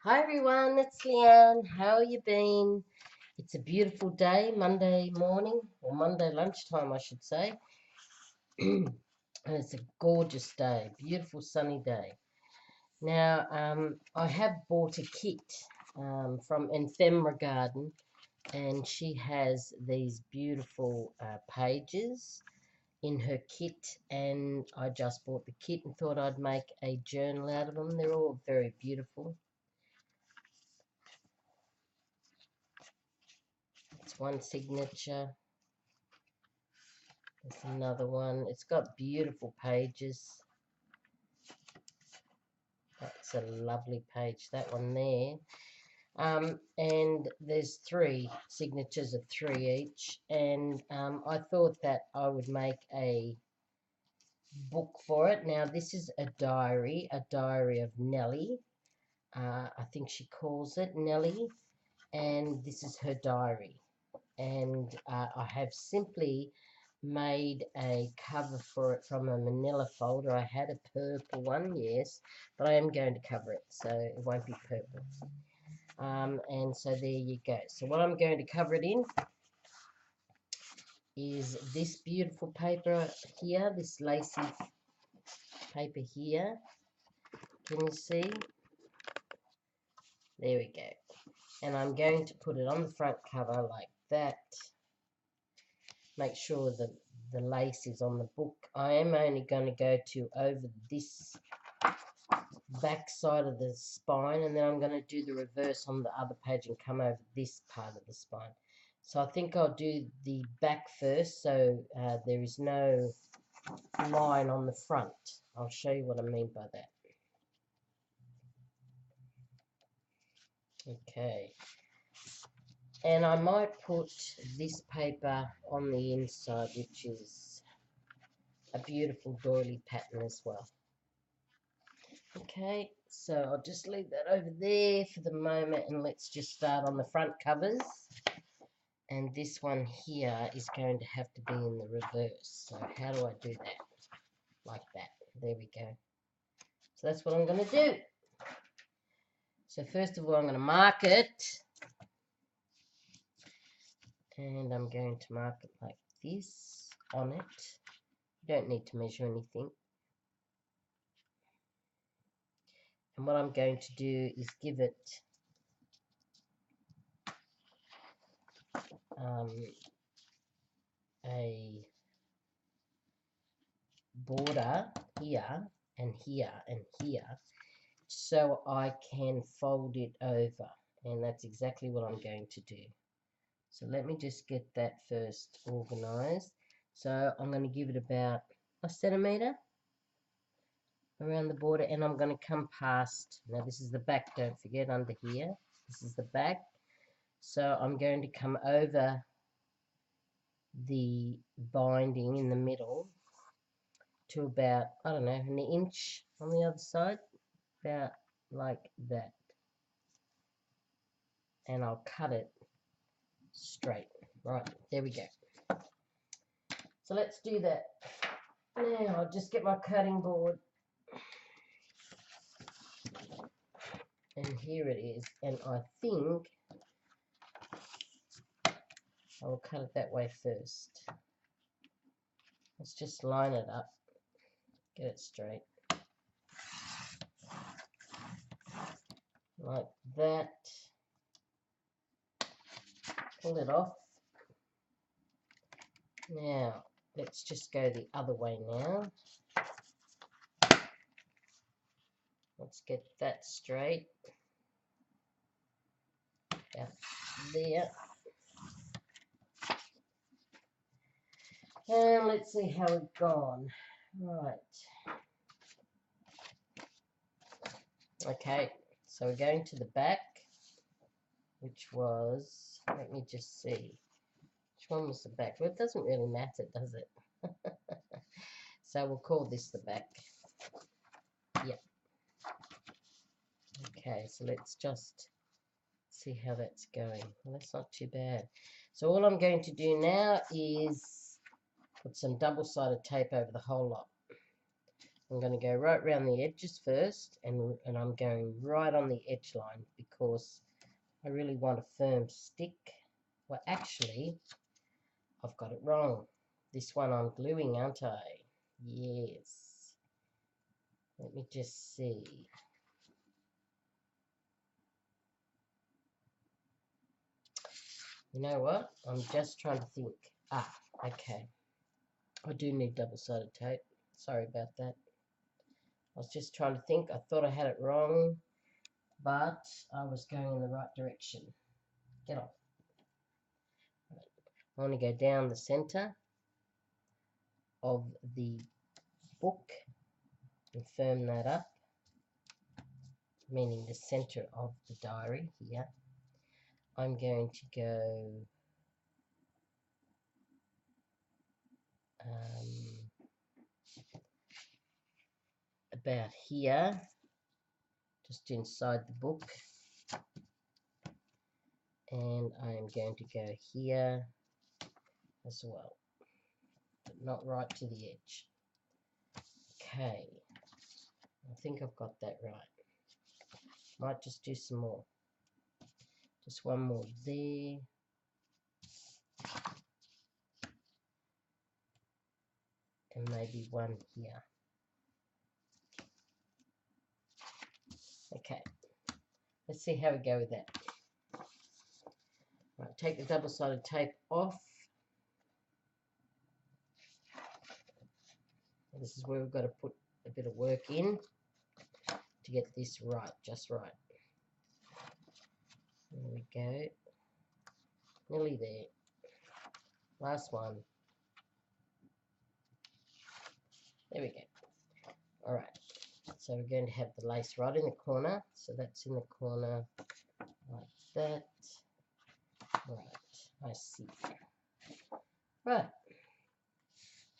Hi everyone, it's Leanne. How you been? It's a beautiful day, Monday morning, or Monday lunchtime, I should say. And it's a gorgeous day, beautiful sunny day. Now, I have bought a kit from Ephemera Garden, and she has these beautiful pages in her kit, and I just bought the kit and thought I'd make a journal out of them. They're all very beautiful. It's one signature. There's another one. It's got beautiful pages. That's a lovely page, that one there. And there's three signatures of three each. And I thought that I would make a book for it. Now, this is a diary of Nellie. I think she calls it Nellie. And this is her diary. And I have simply made a cover for it from a manila folder. I had a purple one, yes, but I am going to cover it, so it won't be purple. And so there you go. So what I'm going to cover it in is this beautiful paper here, this lacy paper here. Can you see? There we go. And I'm going to put it on the front cover like that. Make sure that the lace is on the book. I am only going to go to over this back side of the spine, and then I'm going to do the reverse on the other page and come over this part of the spine. So I think I'll do the back first, so there is no line on the front. I'll show you what I mean by that. Okay. And I might put this paper on the inside, which is a beautiful doily pattern as well. Okay, so I'll just leave that over there for the moment, and let's just start on the front covers. And this one here is going to have to be in the reverse. So how do I do that? Like that. There we go. So that's what I'm going to do. So first of all, I'm going to mark it. And I'm going to mark it like this on it. You don't need to measure anything. And what I'm going to do is give it a border here and here and here, so I can fold it over, and that's exactly what I'm going to do. So let me just get that first organized. So I'm going to give it about a centimeter around the border, and I'm going to come past. Now this is the back, don't forget, under here. This is the back. So I'm going to come over the binding in the middle to about, I don't know, an inch on the other side, about like that. And I'll cut it straight. Right, there we go. So let's do that. Now I'll just get my cutting board. And here it is. And I think I will cut it that way first. Let's just line it up. Get it straight. Like that. Pull it off. Now, let's just go the other way now. Let's get that straight. About there. And let's see how we've gone. Right. Okay, so we're going to the back, which was, let me just see. Which one was the back? Well, it doesn't really matter, does it? So we'll call this the back. Yep. Okay, so let's just see how that's going. Well, that's not too bad. So all I'm going to do now is put some double-sided tape over the whole lot. I'm going to go right around the edges first, and I'm going right on the edge line, because I really want a firm stick. Well, actually, I've got it wrong. This one I'm gluing, aren't I? Yes. Let me just see. You know what? I'm just trying to think. Ah, okay. I do need double-sided tape. Sorry about that. I was just trying to think. I thought I had it wrong, but I was going in the right direction. Get off. I want to go down the center of the book and firm that up, meaning the center of the diary here. I'm going to go about here, just inside the book, and I'm going to go here as well, but not right to the edge. Okay, I think I've got that right. Might just do some more. Just one more there. And maybe one here. Okay, let's see how we go with that. Right, take the double-sided tape off. This is where we've got to put a bit of work in to get this right, just right. There we go. Nearly there. Last one. There we go. All right. So we're going to have the lace right in the corner. So that's in the corner like that. Right. I see. Right.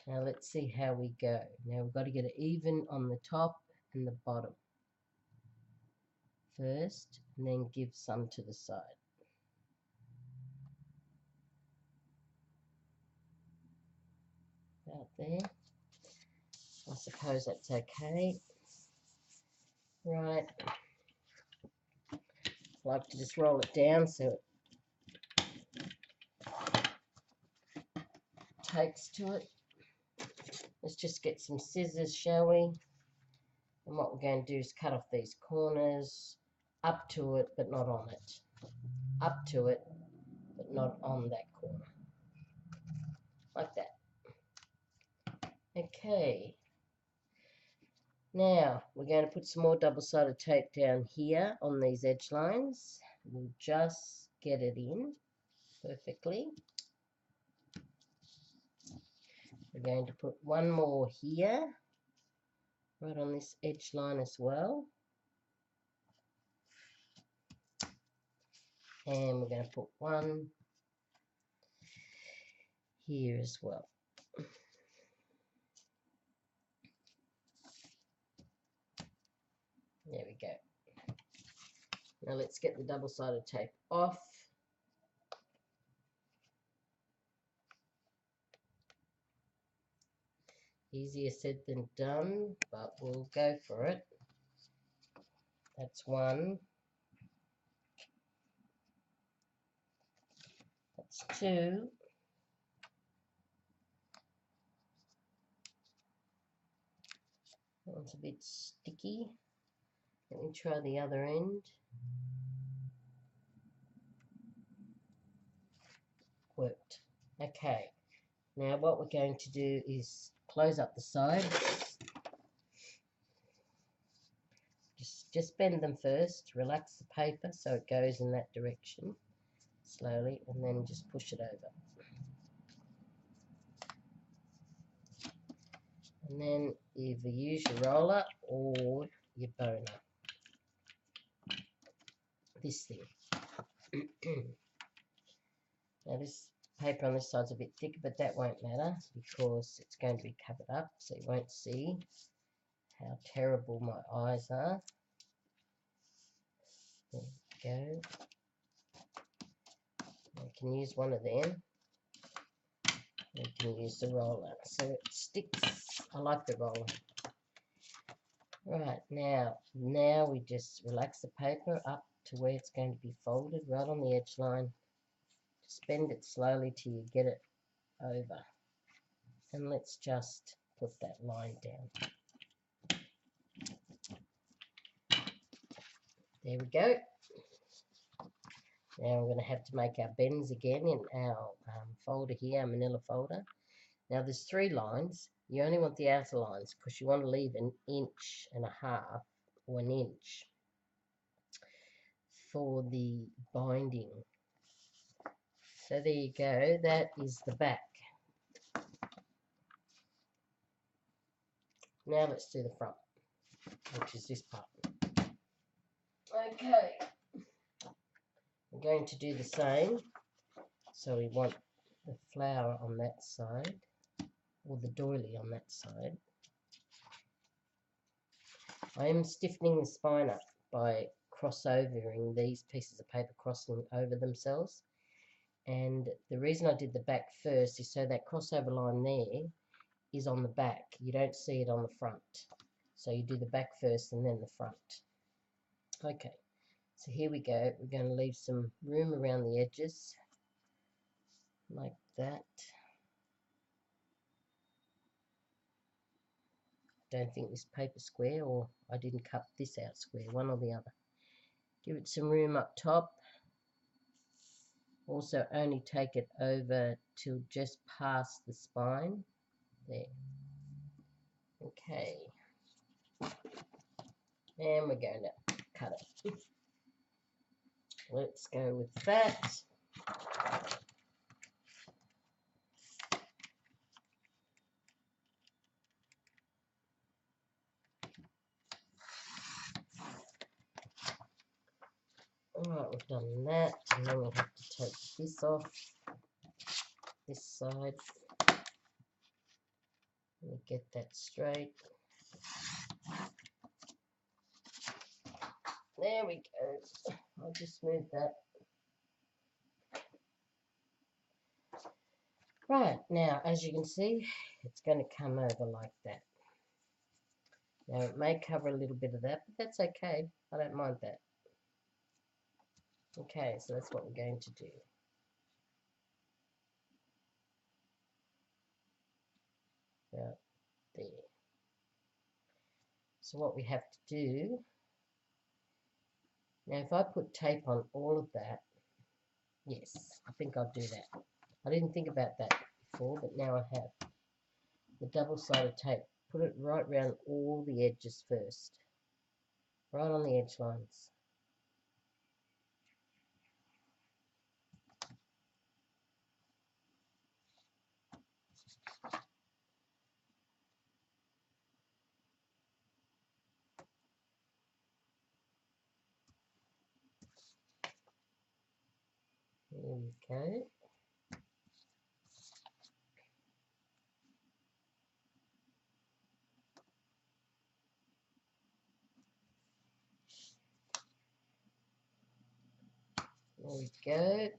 Now let's see how we go. Now we've got to get it even on the top and the bottom first, and then give some to the side. About there. I suppose that's okay. Right. I like to just roll it down so it takes to it. Let's just get some scissors, shall we? And what we're going to do is cut off these corners up to it, but not on it. Up to it, but not on that corner. Like that. Okay. Now, we're going to put some more double-sided tape down here on these edge lines. We'll just get it in perfectly. We're going to put one more here, right on this edge line as well. And we're going to put one here as well. There we go. Now let's get the double-sided tape off. Easier said than done, but we'll go for it. That's one. That's two. That one's a bit sticky. Let me try the other end. Worked. Okay. Now what we're going to do is close up the sides. Just bend them first. Relax the paper so it goes in that direction slowly, and then just push it over. And then either use your roller or your boner. This thing. Now this paper on this side's a bit thicker, but that won't matter because it's going to be covered up, so you won't see how terrible my eyes are. There we go. You can use one of them. You can use the roller so it sticks. I like the roller. Right, now we just relax the paper up to where it's going to be folded, right on the edge line. Just bend it slowly till you get it over. And let's just put that line down. There we go. Now we're going to have to make our bends again in our folder here, our manila folder. Now there's 3 lines. You only want the outer lines because you want to leave 1.5 inches or 1 inch for the binding. So there you go, that is the back. Now let's do the front, which is this part. Okay, we're going to do the same. So we want the flower on that side, or the doily on that side. I am stiffening the spine up by crossovering these pieces of paper, crossing over themselves. And the reason I did the back first is so that crossover line there is on the back. You don't see it on the front. So you do the back first and then the front. Okay, so here we go. We're going to leave some room around the edges, like that. Don't think this paper's square, or I didn't cut this out square, one or the other. Give it some room up top. Also only take it over to just past the spine. There. Okay. And we're going to cut it. Let's go with that. Alright, we've done that, and then we have to take this off, this side. Let me get that straight. There we go. I'll just move that. Right, now as you can see, it's going to come over like that. Now it may cover a little bit of that, but that's okay. I don't mind that. Okay, so that's what we're going to do. About there. So what we have to do, now if I put tape on all of that, yes, I think I'll do that. I didn't think about that before, but now I have. The double-sided tape, put it right around all the edges first, right on the edge lines. There we go. There we go.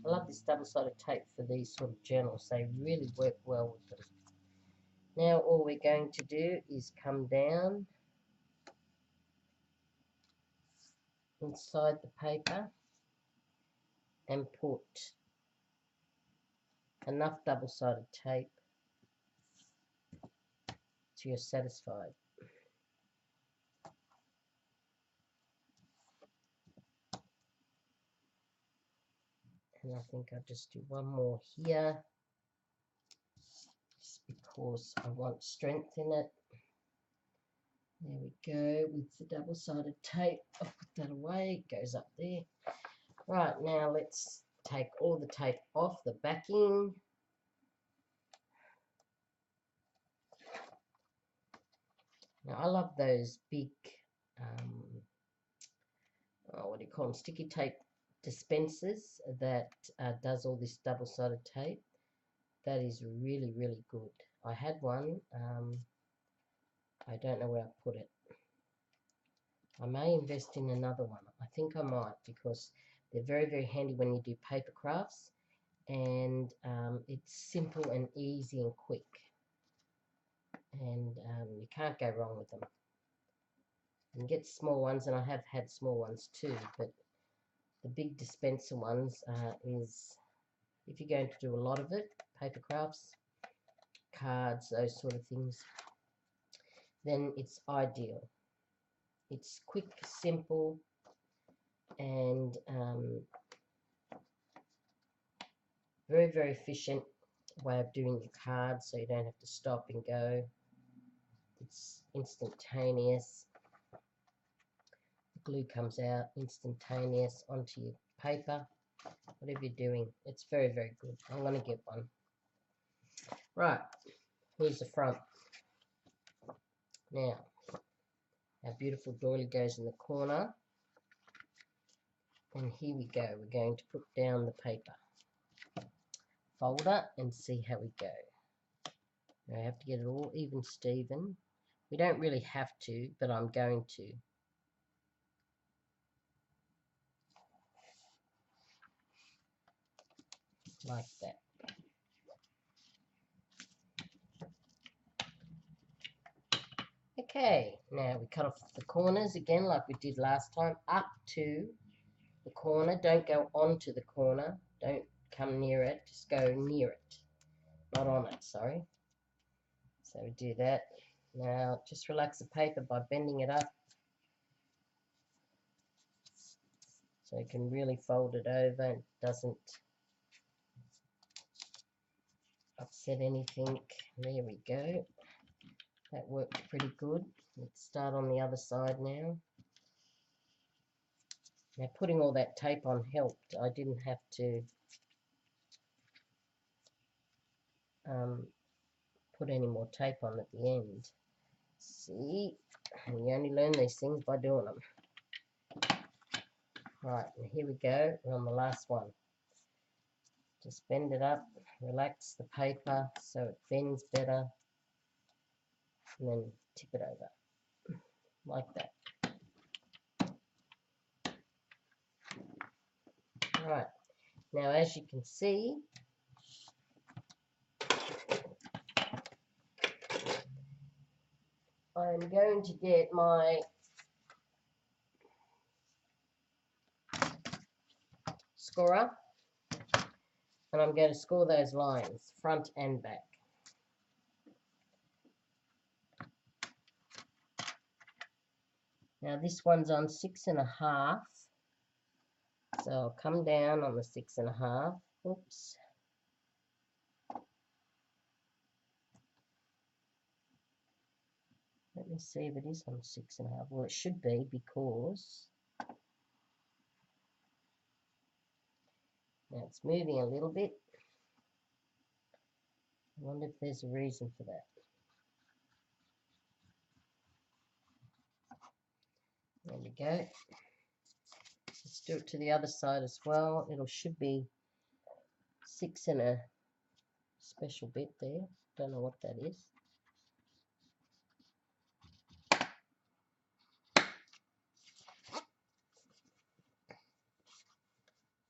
I love this double-sided tape for these sort of journals. They really work well with them. Now all we're going to do is come down inside the paper and put enough double-sided tape till you're satisfied. And I think I'll just do one more here, just because I want strength in it. There we go, with the double-sided tape. I'll put that away, it goes up there. Right, now let's take all the tape off the backing. Now I love those big, what do you call them, sticky tape dispensers that does all this double-sided tape. That is really, really good. I had one, I don't know where I put it. I may invest in another one. I think I might, because they're very, very handy when you do paper crafts, and it's simple and easy and quick. and you can't go wrong with them. You can get small ones, and I have had small ones too, but the big dispenser ones is, if you're going to do a lot of it, paper crafts, cards, those sort of things, then it's ideal. It's quick, simple, and very, very efficient way of doing your cards, so you don't have to stop and go. It's instantaneous. The glue comes out instantaneous onto your paper. Whatever you're doing, it's very, very good. I'm going to get one. Right, here's the front. Now, our beautiful doily goes in the corner. And here we go. We're going to put down the paper folder and see how we go. Now I have to get it all even Steven. We don't really have to, but I'm going to. Like that. Okay, now we cut off the corners again like we did last time, up to the corner. Don't go onto the corner. Don't come near it. Just go near it. Not on it, sorry. So we do that. Now just relax the paper by bending it up, so you can really fold it over and it doesn't upset anything. There we go. That worked pretty good. Let's start on the other side now. Now putting all that tape on helped. I didn't have to put any more tape on at the end. See, and you only learn these things by doing them. Right, and here we go. We're on the last one. Just bend it up, relax the paper so it bends better, and then tip it over like that. Right, now as you can see, I'm going to get my scorer, and I'm going to score those lines, front and back. Now this one's on 6.5, so I'll come down on the 6.5. Oops. Let me see if it is on 6.5. Well, it should be, because now it's moving a little bit. I wonder if there's a reason for that. There we go. Let's do it to the other side as well. It should be 6 and a special bit there. Don't know what that is.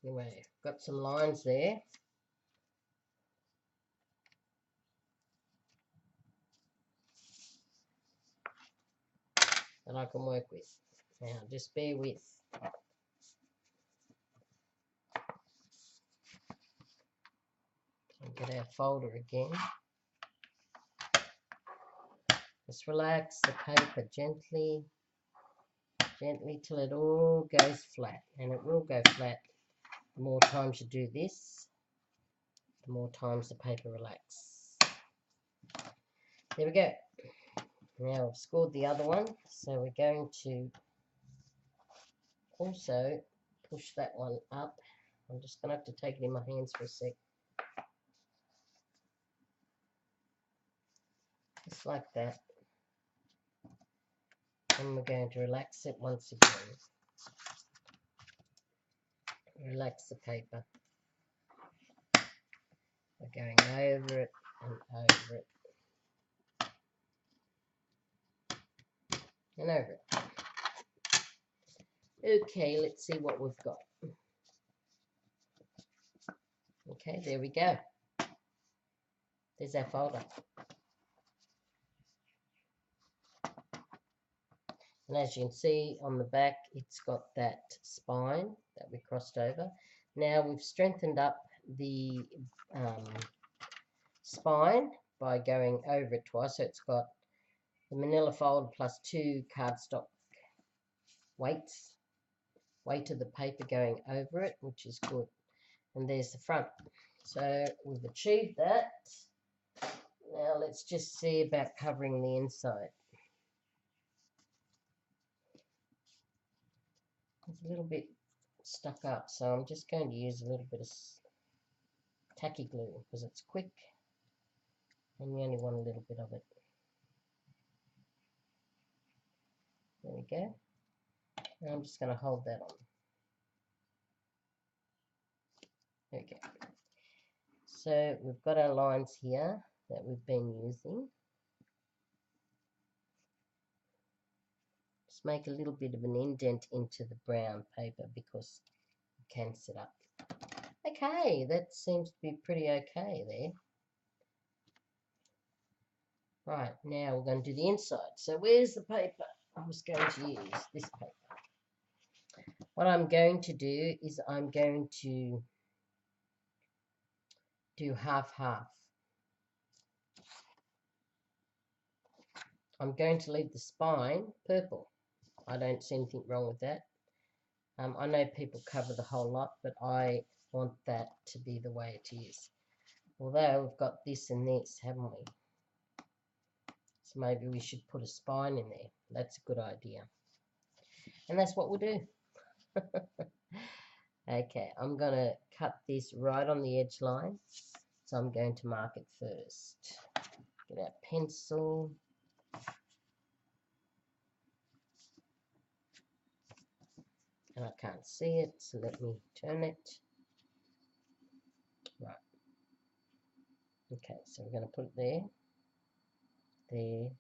Anyway, got some lines there. That I can work with. Now, just bear with. And get our folder again. Just relax the paper gently, gently till it all goes flat. And it will go flat. The more times you do this, the more times the paper relaxes. There we go. Now I've scored the other one, so we're going to also push that one up. I'm just going to have to take it in my hands for a sec. Just like that. And we're going to relax it once again. Relax the paper. We're going over it and over it. And over it. Okay, let's see what we've got. Okay, there we go. There's our folder. And as you can see on the back, it's got that spine that we crossed over. Now we've strengthened up the spine by going over it twice. So it's got the manila fold plus 2 cardstock weight of the paper going over it, which is good. And there's the front. So we've achieved that. Now let's just see about covering the inside. It's a little bit stuck up, so I'm just going to use a little bit of tacky glue because it's quick and you only want a little bit of it. There we go. And I'm just going to hold that on. There we go. So we've got our lines here that we've been using. Just make a little bit of an indent into the brown paper because it can sit up. Okay, that seems to be pretty okay there. Right, now we're going to do the inside. So where's the paper? I was going to use this paper. What I'm going to do is I'm going to do half-half. I'm going to leave the spine purple. I don't see anything wrong with that. I know people cover the whole lot, but I want that to be the way it is. Although we've got this and this, haven't we? So maybe we should put a spine in there. That's a good idea. And that's what we'll do. Okay, I'm going to cut this right on the edge line. So I'm going to mark it first. Get our pencil. And I can't see it, so let me turn it. Right. Okay, so we're going to put it there. There.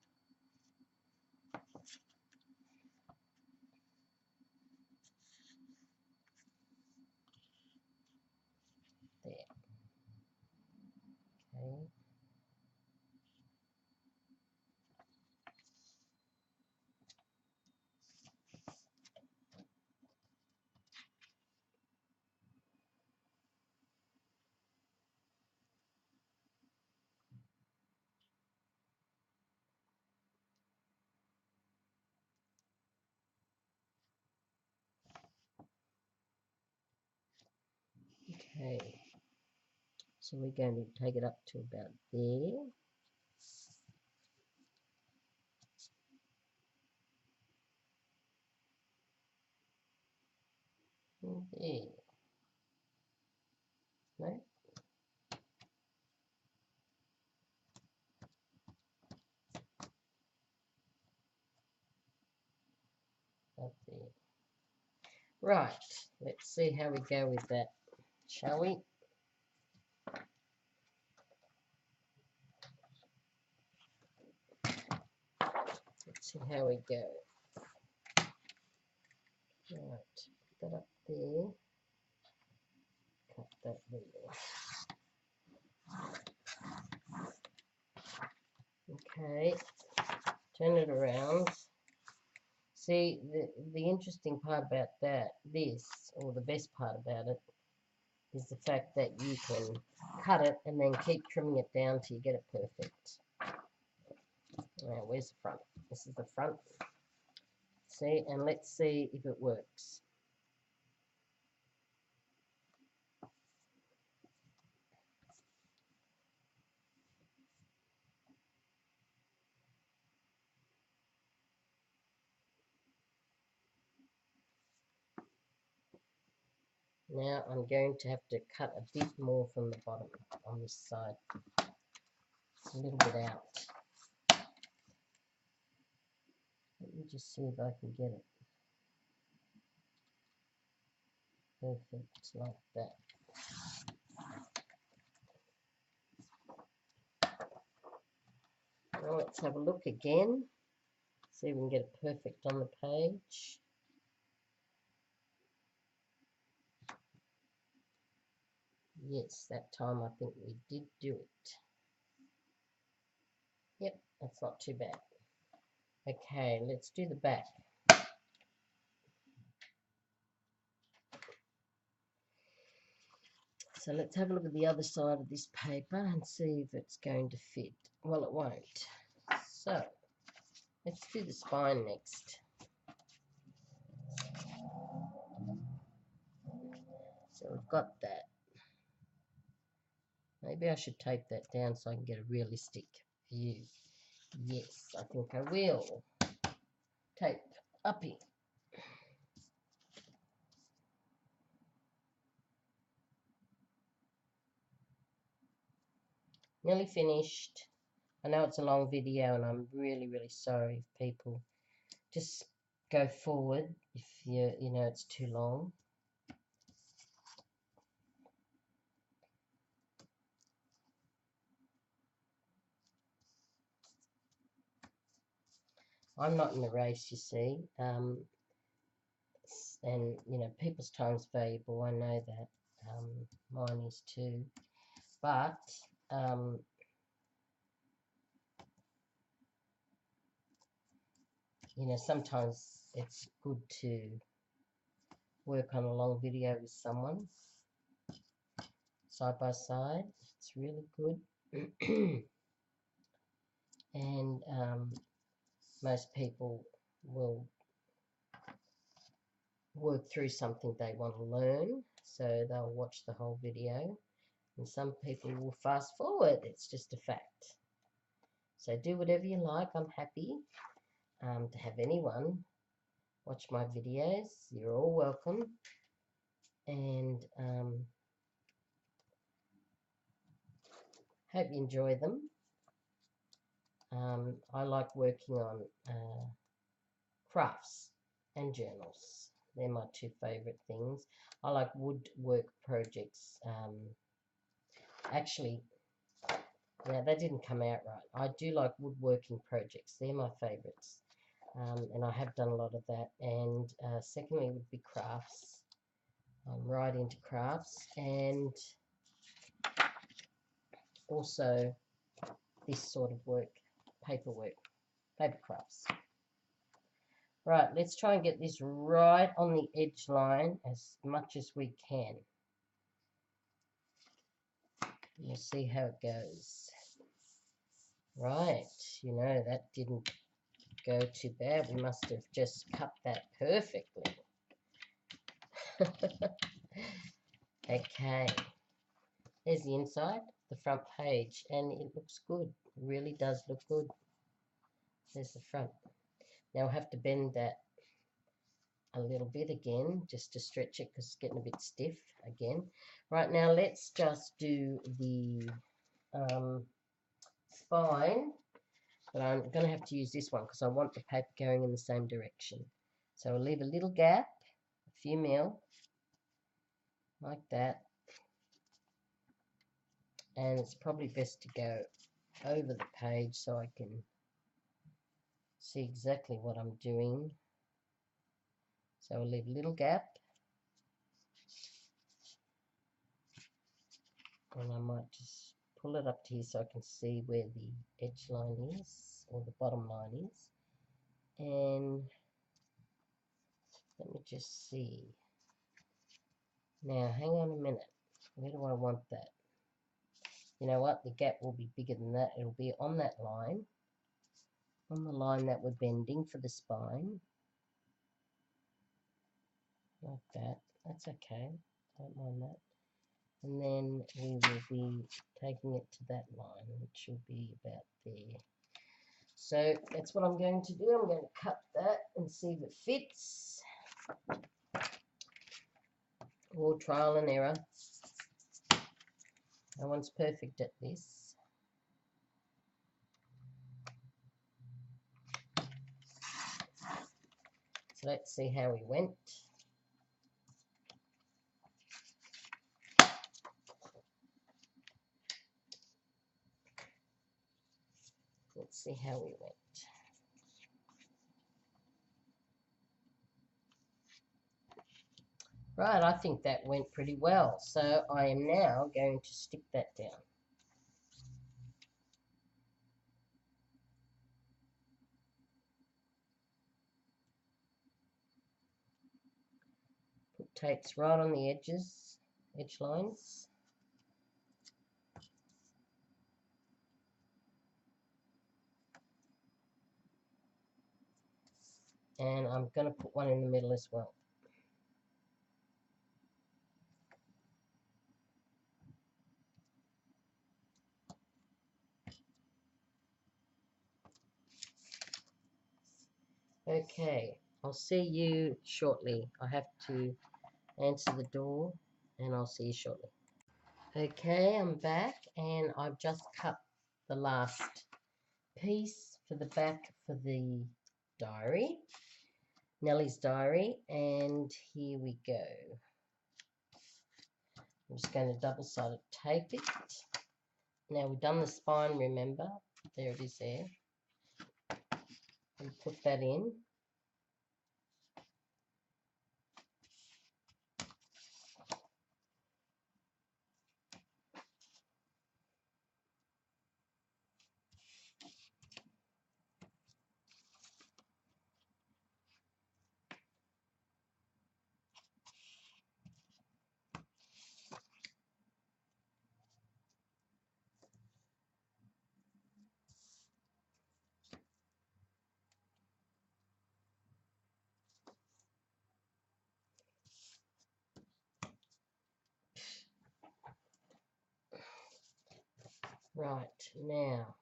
There. Okay. Okay, so we're going to take it up to about there. And there. No? Up there. Right, let's see how we go with that, shall we? Let's see how we go. Right, put that up there. Cut that there. Okay, turn it around. See, the interesting part about or the best part about it, is the fact that you can cut it and then keep trimming it down till you get it perfect. Now, where's the front? This is the front. See, and let's see if it works. Now I'm going to have to cut a bit more from the bottom on this side. It's a little bit out. Let me just see if I can get it perfect like that. Now let's have a look again. See if we can get it perfect on the page. Yes, that time I think we did do it. Yep, that's not too bad. Okay, let's do the back. So let's have a look at the other side of this paper and see if it's going to fit. Well, it won't. So let's do the spine next. So we've got that. Maybe I should take that down so I can get a realistic view. Yes, I think I will. Tape uppy. Nearly finished. I know it's a long video and I'm really, really sorry if people just go forward if you know it's too long. I'm not in a race, you see, and you know people's time's valuable. I know that. Mine is too, but you know, sometimes it's good to work on a long video with someone side by side. It's really good. And most people will work through something they want to learn, so they'll watch the whole video, and some people will fast forward. It's just a fact. So do whatever you like. I'm happy to have anyone watch my videos. You're all welcome, and hope you enjoy them. I like working on crafts and journals. They're my two favourite things. I like woodwork projects. Actually, yeah, that didn't come out right. I do like woodworking projects. They're my favourites. And I have done a lot of that. And secondly would be crafts. I'm right into crafts, and also this sort of work, paper crafts. Right, let's try and get this right on the edge line as much as we can. We'll see how it goes. Right, you know, that didn't go too bad. We must have just cut that perfectly. Okay, there's the inside, the front page, and it looks good. It really does look good. There's the front. Now I'll have to bend that a little bit again just to stretch it because it's getting a bit stiff again. Right, now let's just do the spine, but I'm going to have to use this one because I want the paper going in the same direction. So I'll leave a little gap, a few mil, like that, and it's probably best to go over the page so I can see exactly what I'm doing. So I'll leave a little gap, and I might just pull it up to here so I can see where the edge line is, or the bottom line is. And let me just see. Now, hang on a minute. Where do I want that? You know what? The gap will be bigger than that. It'll be on that line, on the line that we're bending for the spine. Like that. That's okay. Don't mind that. And then we will be taking it to that line, which will be about there. So that's what I'm going to do. I'm going to cut that and see if it fits. All trial and error. No one's perfect at this. So let's see how we went. Let's see how we went. Right, I think that went pretty well. So I am now going to stick that down. Put tapes right on the edges, edge lines. and I'm going to put one in the middle as well. Okay, I'll see you shortly. I have to answer the door, and I'll see you shortly. Okay, I'm back, and I've just cut the last piece for the back for the diary, Nellie's diary, and here we go. I'm just going to double-sided tape it. Now we've done the spine, remember? There it is there. And put that in. Right, now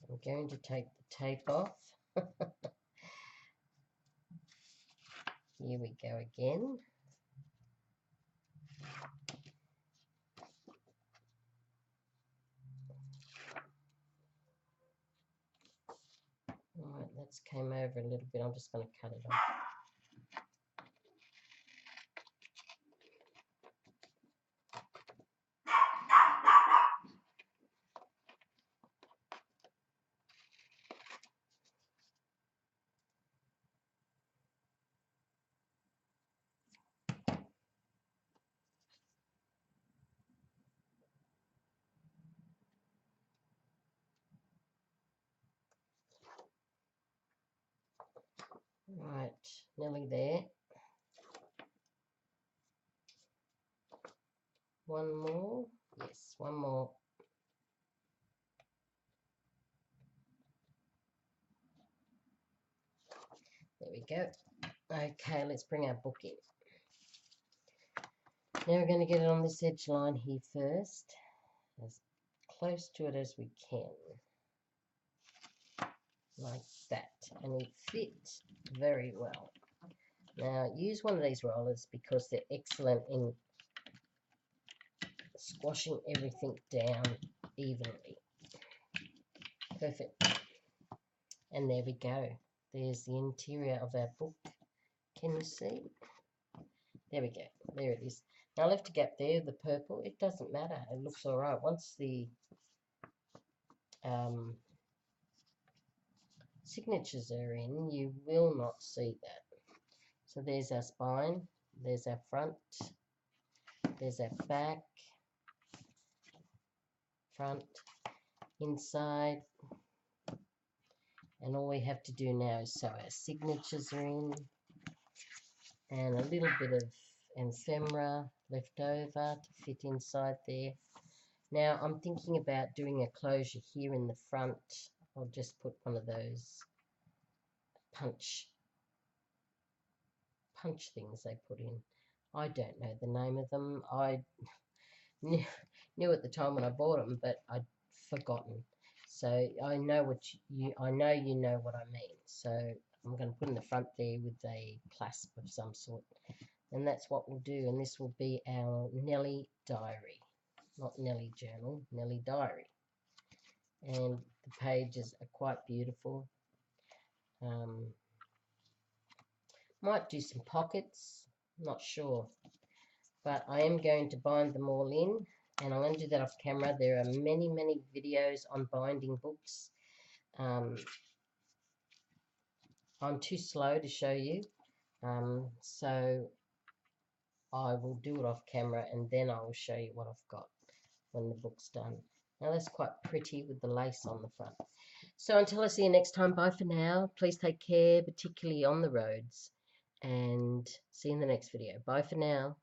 I'm going to take the tape off. Here we go again. Alright, that's came over a little bit. I'm just going to cut it off. Right, nearly there. One more. Yes, one more. There we go. Okay, let's bring our book in. Now we're going to get it on this edge line here first, as close to it as we can, like that, and it fits very well. Now use one of these rollers because they're excellent in squashing everything down evenly. Perfect. And there we go. There's the interior of our book. Can you see? There we go. There it is. Now I left a gap there, the purple. It doesn't matter. It looks all right. Once the signatures are in, you will not see that. So there's our spine. There's our front. There's our back. Front. Inside. And all we have to do now is sew our signatures are in. And a little bit of ephemera left over to fit inside there. Now I'm thinking about doing a closure here in the front. I'll just put one of those punch things they put in. I don't know the name of them. I knew at the time when I bought them, but I'd forgotten. So I know I know you know what I mean. So I'm going to put in the front there with a clasp of some sort. And that's what we'll do. And this will be our Nellie Diary. Not Nellie Journal, Nellie Diary. And the pages are quite beautiful. Might do some pockets, not sure. But I am going to bind them all in. And I'm going to do that off camera. There are many, many videos on binding books. I'm too slow to show you. So I will do it off camera and then I will show you what I've got when the book's done. Now that's quite pretty with the lace on the front. So until I see you next time, bye for now. Please take care, particularly on the roads. And see you in the next video. Bye for now.